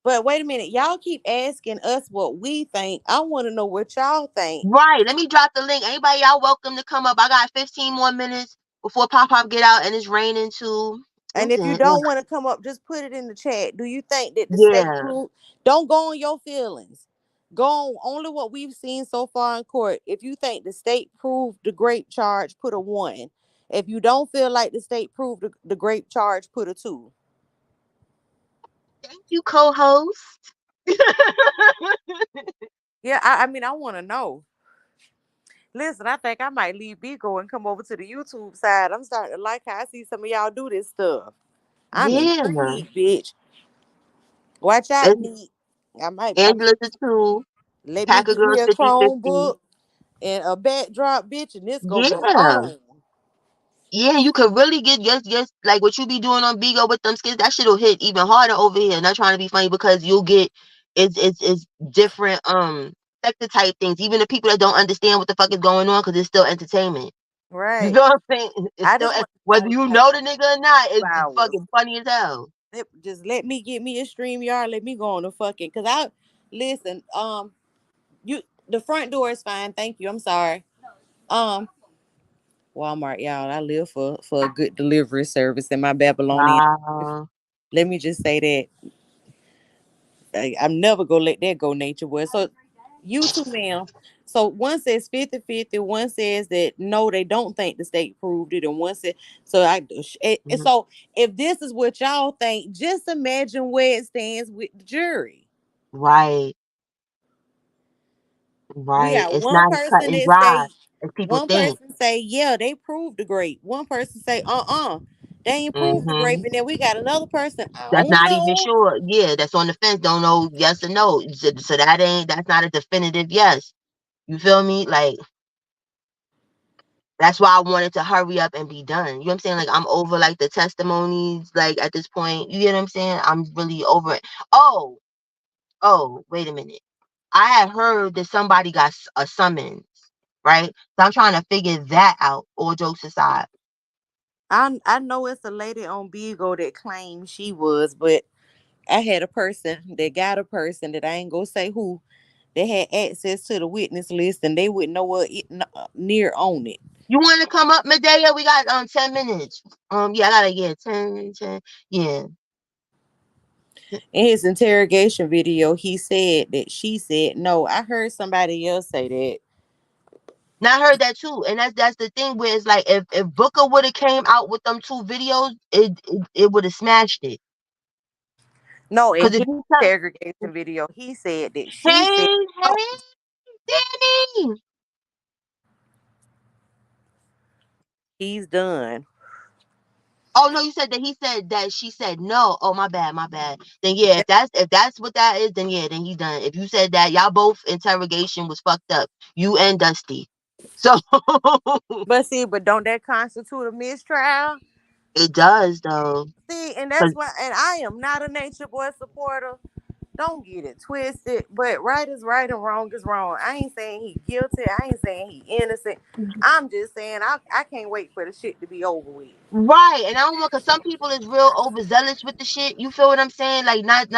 But wait a minute, y'all keep asking us what we think. I want to know what y'all think. Right. Let me drop the link. Anybody, y'all welcome to come up. I got 15 more minutes before Pop get out, and it's raining too. And if you Okay. don't want to come up, just put it in the chat. Do you think that the state Yeah. proved? Don't go on your feelings. Go on only what we've seen so far in court. If you think the state proved the grape charge, put a 1. If you don't feel like the state proved the grape charge, put a 2. Thank you, co-host. Yeah, I mean, I want to know. Listen, I think I might leave Bigo and come over to the YouTube side. I'm starting to like how I see some of y'all do this stuff. I'm Yeah. intrigued, bitch. Watch out, It's Neat. I Angela's a two. let me Packer get me girls a 50-50. Chromebook and a backdrop, bitch, and this gonna go Yeah. on. Yeah, you could really get just like what you be doing on Bigo with them skits. That shit'll hit even harder over here. Not trying to be funny because you'll get it's different sector type things. Even the people that don't understand what the fuck is going on, because it's still entertainment. You Right. know what I'm saying? It's I still just want to whether know you like know the nigga or not, few it's hours. fucking funny as hell. Just let me get me a stream yard. Let me go on the fucking cause I listen. You the front door is fine. Thank you. I'm sorry. Um, Walmart, y'all. I live for a good delivery service in my Babylonian. Wow. Let me just say that I'm never gonna let that go, Nature Boy. So you too, ma'am. So one says 50-50, one says that no, they don't think the state proved it, and one said so. Mhm. So if this is what y'all think, just imagine where it stands with the jury. Right. We Right. got It's not as cut and dry as people one think. person say, yeah, they proved the grape. One person say, they ain't proved the grape. Hmm. And then we got another person, I That's don't not even know. sure. Yeah, that's on the fence. Don't know yes or no. So that's not a definitive yes. You feel me? Like that's why I wanted to hurry up and be done. You know what I'm saying? Like I'm over like the testimonies. Like at this point, you get what I'm saying? I'm really over it. Oh, wait a minute. I had heard that somebody got a summons, right? So I'm trying to figure that out. All jokes aside. I know it's a lady on Beagle that claimed she was, but I had a person that got a person that I ain't gonna say who, that had access to the witness list and they would know what near on it. You want to come up, Medea? We got 10 minutes. Yeah, I gotta 10. Yeah. In his interrogation video, he said that she said no. I heard somebody else say that. Now I heard that too, and that's the thing where it's like if Booker would have came out with them two videos, it would have smashed it. No, in Cause if his you come, interrogation video, he said that she said no. hey, Danny. He's done. Oh no, you said that he said that she said no. Oh my bad, my bad. Then yeah, if that's what that is, then yeah, then he's done. If you said that y'all both interrogation was fucked up, you and Dusty. So But see, but don't that constitute a mistrial? it does though. See, and 'Cause that's why. And I am not a Nature Boy supporter. Don't get it twisted. But right is right and wrong is wrong. I ain't saying he guilty. I ain't saying he innocent. I'm just saying I can't wait for the shit to be over with. right, and I don't know, cause some people is real overzealous with the shit. You feel what I'm saying? Like not,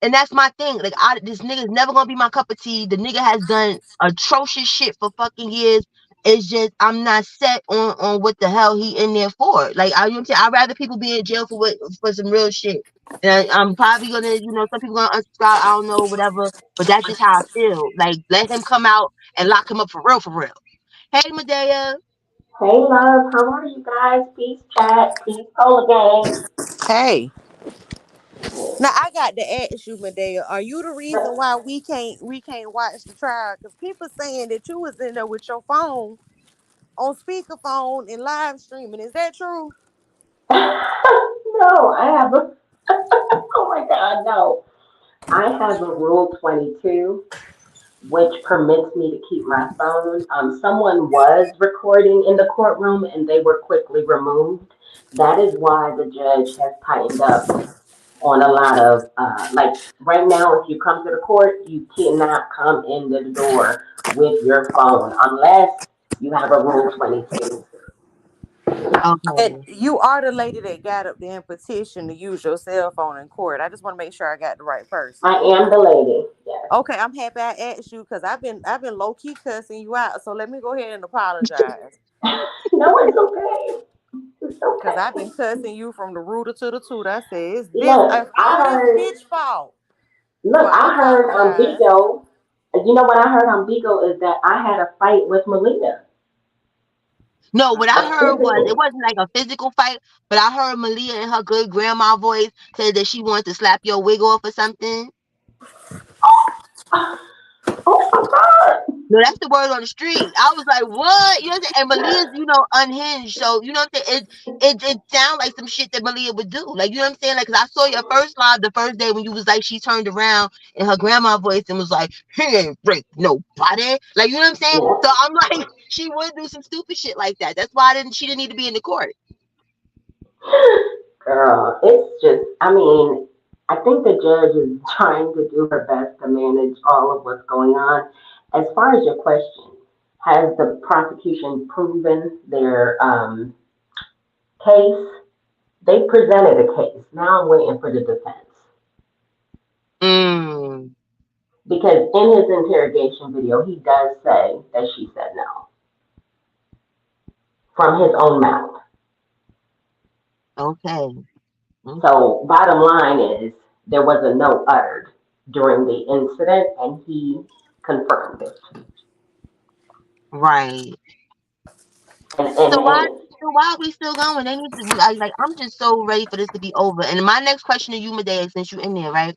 and that's my thing. Like this nigga's never gonna be my cup of tea. The nigga has done atrocious shit for fucking years. It's just I'm not set on what the hell he in there for. Like you know what I'm saying? I'd rather people be in jail for some real shit. And I'm probably gonna, some people gonna unsubscribe. I don't know, whatever. But that's just how I feel. Like let him come out and lock him up for real, for real. Hey, Medea. Hey love, how are you guys? Peace chat, peace cola gang. Hey, now I got to ask you, Medea, are you the reason why we can't watch the trial? Because people saying that you was in there with your phone on speakerphone and live streaming. Is that true? No, I have a oh my god, no. I have a rule 22 which permits me to keep my phone. Someone was recording in the courtroom and they were quickly removed. That is why the judge has tightened up on a lot of like right now if you come to the court you cannot come into the door with your phone unless you have a rule 22. And Okay. you are the lady that got up there and petitioned to use your cell phone in court. I just want to make sure I got the right person. I am the lady, yes. Okay, I'm happy I asked you because I've been low key cussing you out. So let me go ahead and apologize No, it's okay. It's because I've okay. been cussing you from the rooter to the toot. I said Look, it's I all this heard bitch fault. So look, I I heard on apologize. Bigo, you know what I heard on Bigo is that I had a fight with Melina. No, what I heard was it wasn't like a physical fight, but I heard Malia in her good grandma voice said that she wanted to slap your wig off or something. Oh my god. No, that's the word on the street. I was like, what? You know what I'm saying? And Malia's, unhinged. So, you know what I'm saying? It sounds like some shit that Malia would do. Like, you know what I'm saying? Like, cause I saw your first live the first day when you was like, she turned around in her grandma voice and was like, he ain't break nobody. Like, you know what I'm saying? Yeah. So I'm like, she would do some stupid shit like that. That's why she didn't need to be in the court. Girl, it's just, I mean, I think the judge is trying to do her best to manage all of what's going on. As far as your question, has the prosecution proven their case? They presented a case. Now I'm waiting for the defense. Mm. Because in his interrogation video, he does say that she said no from his own mouth. Okay. So, bottom line is, there was a no uttered during the incident, and he confirmed it. Right. And and So why and so why are we still going? They need to like I'm just so ready for this to be over. And my next question to you, Medea, since you in there, right?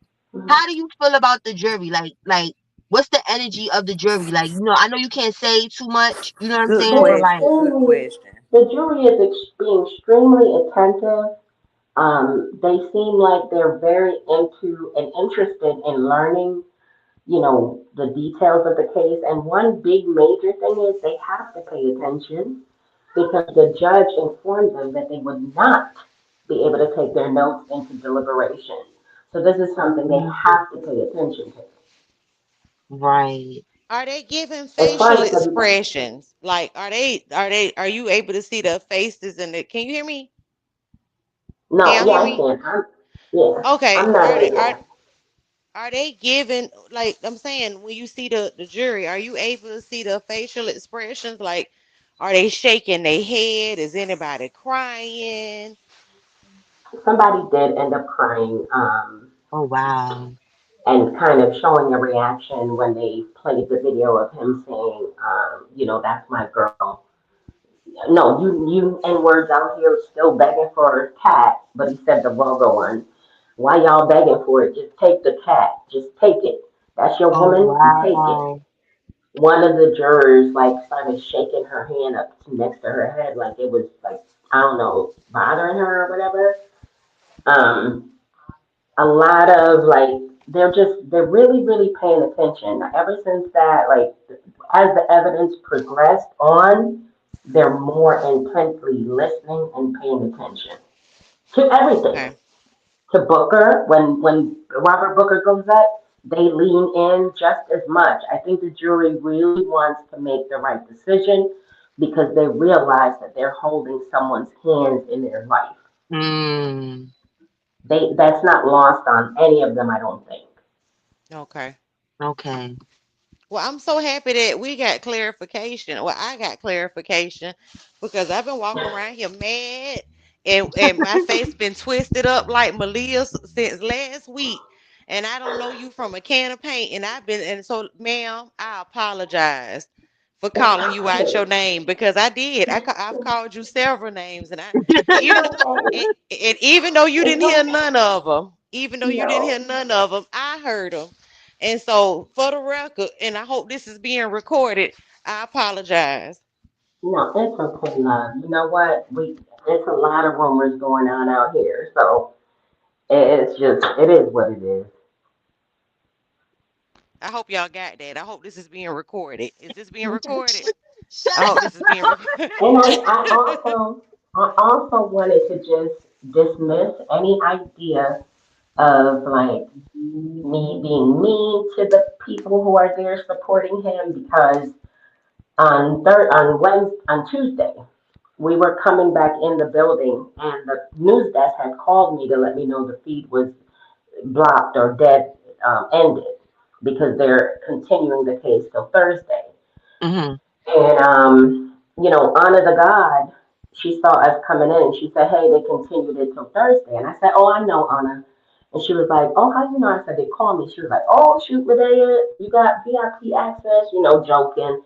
How do you feel about the jury? Like what's the energy of the jury? Like, I know you can't say too much, you know what I'm Good saying? they're But like, question. Good extremely, question. the jury is being extremely attentive. They seem like they're very into and interested in learning, the details of the case. And one big major thing is they have to pay attention because the judge informed them that they would not be able to take their notes into deliberation. So this is something they mm, have to pay attention to. right. Are they giving As far facial as the expressions? Like, are you able to see the faces and the? Can you hear me? Can no, y'all yeah, hear I me? can. Yeah, Okay. I'm not able. Are they giving, like I'm saying, when you see the jury, are you able to see the facial expressions? Like, are they shaking their head? Is anybody crying? Somebody did end up crying, Oh wow. and kind of showing a reaction when they played the video of him saying, that's my girl. No, you N words out here still begging for a cat, but he said the vulgar one. Why y'all begging for it? Just take the cat. Just take it. That's your Oh woman. You take it. wow. One of the jurors like started shaking her hand up next to her head, like it was like, I don't know, bothering her or whatever. Um, a lot of like, they're really paying attention. Ever since that, like, as the evidence progressed on, they're more intently listening and paying attention to everything. Okay. To Booker, when Robert Booker goes up, they lean in just as much. I think the jury really wants to make the right decision because they realize that they're holding someone's hands in their life. Mm, That's not lost on any of them, I don't think. Okay. okay. Well, I'm so happy that we got clarification. Well, I got clarification because I've been walking around here mad and my face been twisted up like Malia's since last week. And I don't know you from a can of paint. And so, ma'am, I apologize for It's calling you out your okay. name because I did. I've called you several names It's even, okay. and even though you It's didn't hear okay. none of them, even though you didn't hear No, none of them, I heard them. And so, for the record, and I hope this is being recorded, I apologize. no, it's okay, love. You know what? It's a lot of rumors going on out here, so it is what it is. I hope y'all got that. I hope this is being recorded. Is this being recorded? Shut I hope up. this is being recorded. And I also wanted to just dismiss any idea of like me being mean to the people who are there supporting him because on Tuesday we were coming back in the building and the news desk had called me to let me know the feed was blocked or dead, ended because they're continuing the case till Thursday. Hmm. And Anna the God, she saw us coming in and she said, "Hey, they continued it till Thursday." And I said, "Oh, I know, Anna." And she was like, "Oh, how you know?" I said, "They called me." She was like, "Oh, shoot, Medea, you got VIP access," joking.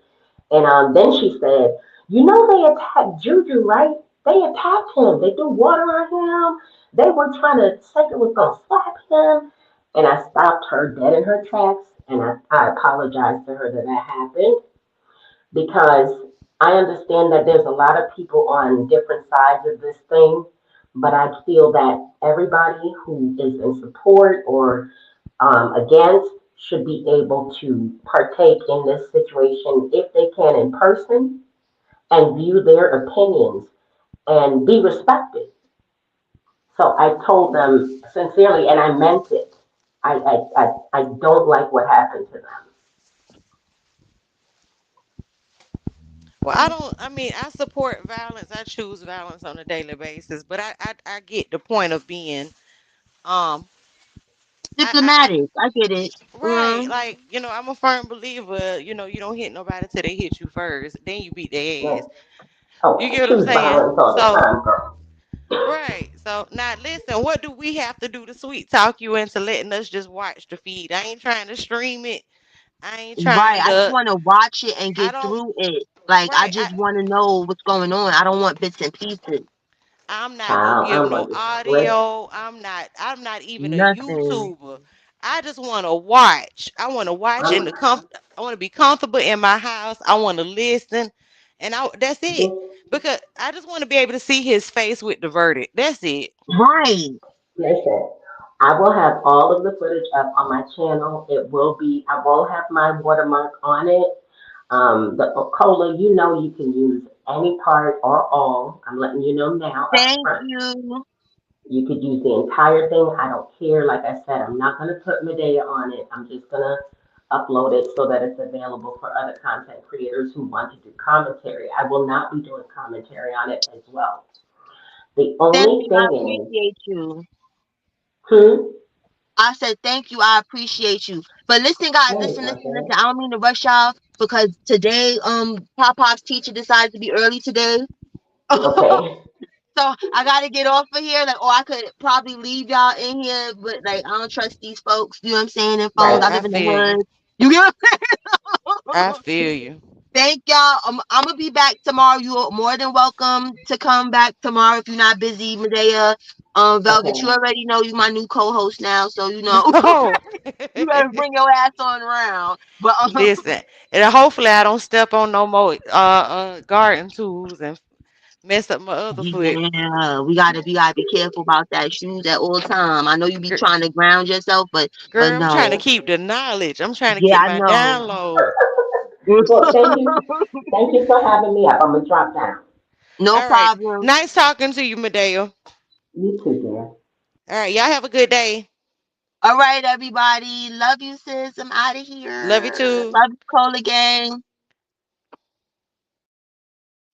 And then she said, "They attacked Juju, right? They attacked him. They threw water on him. They were trying to say it was going to slap him." And I stopped her dead in her tracks and I apologized to her that that happened because I understand that there's a lot of people on different sides of this thing, but I feel that everybody who is in support or against should be able to partake in this situation if they can in person and view their opinions and be respected. So I told them sincerely, and I meant it. I don't like what happened to them. Well, I don't. I mean, I support violence. I choose violence on a daily basis. But I get the point of being. Um. I Diplomatic. I get it. right. Like I'm a firm believer. You don't hit nobody till they hit you first. Then you beat their Right. ass. You Oh, get what I'm choose saying? violence all the So time, girl. right. So now listen, what do we have to do to sweet talk you into letting us just watch the feed? I ain't trying to stream it. I ain't Right. trying I just to want to watch it and I get don't through it. Like I right. just want to know what's going on. I don't want bits and pieces. I'm not gonna Child, give I'm no on the script. audio. I'm not even a Nothing. YouTuber. I just wanna watch. I wanna watch in I'm the I wanna be comfortable in my house. I wanna listen. And that's it. this. Because I just want to be able to see his face with the verdict. That's it. Right. Listen, I will have all of the footage up on my channel. It will be. I won't have my watermark on it. The cola, you know, you can use any part or all. I'm letting you know now up Thank front. you. You could use the entire thing. I don't care. Like I said, I'm not going to put Medea on it. I'm just going to upload it so that it's available for other content creators who want to do commentary. I will not be doing commentary on it as well. The Thank only you. I thing is, appreciate you. hmm, I said thank you. I appreciate you. But listen, guys, there you listen, go, listen, listen. girl. I don't mean to rush y'all because today, Pop Pop's teacher decided to be early today. Okay, So I gotta get off of here. Like, or I could probably leave y'all in here, but like I don't trust these folks. You know what I'm saying? In phones. I right. I live in the feel you. hood. You get I what I'm feel you. Thank y'all. I'm gonna be back tomorrow. You're more than welcome to come back tomorrow if you're not busy, Medea. Velvet, you Okay, already know you my new co-host now, so you know Oh, you better bring your ass on around. But listen. And hopefully I don't step on no more garden tools and mess up my other foot. yeah, we gotta be careful about that shoes at all time. I know you be Gir- trying to ground yourself, but Girl, I'm trying to no. keep the knowledge. I'm trying to Yeah, get I my know. download. well, thank you for having me up. I'm gonna drop down. No All right. problem. Nice talking to you, Medea. All You too, dear. right. Y'all have a good day. All right, everybody. Love you, sis. I'm out of Love you here. too. Love you, Cola Gang.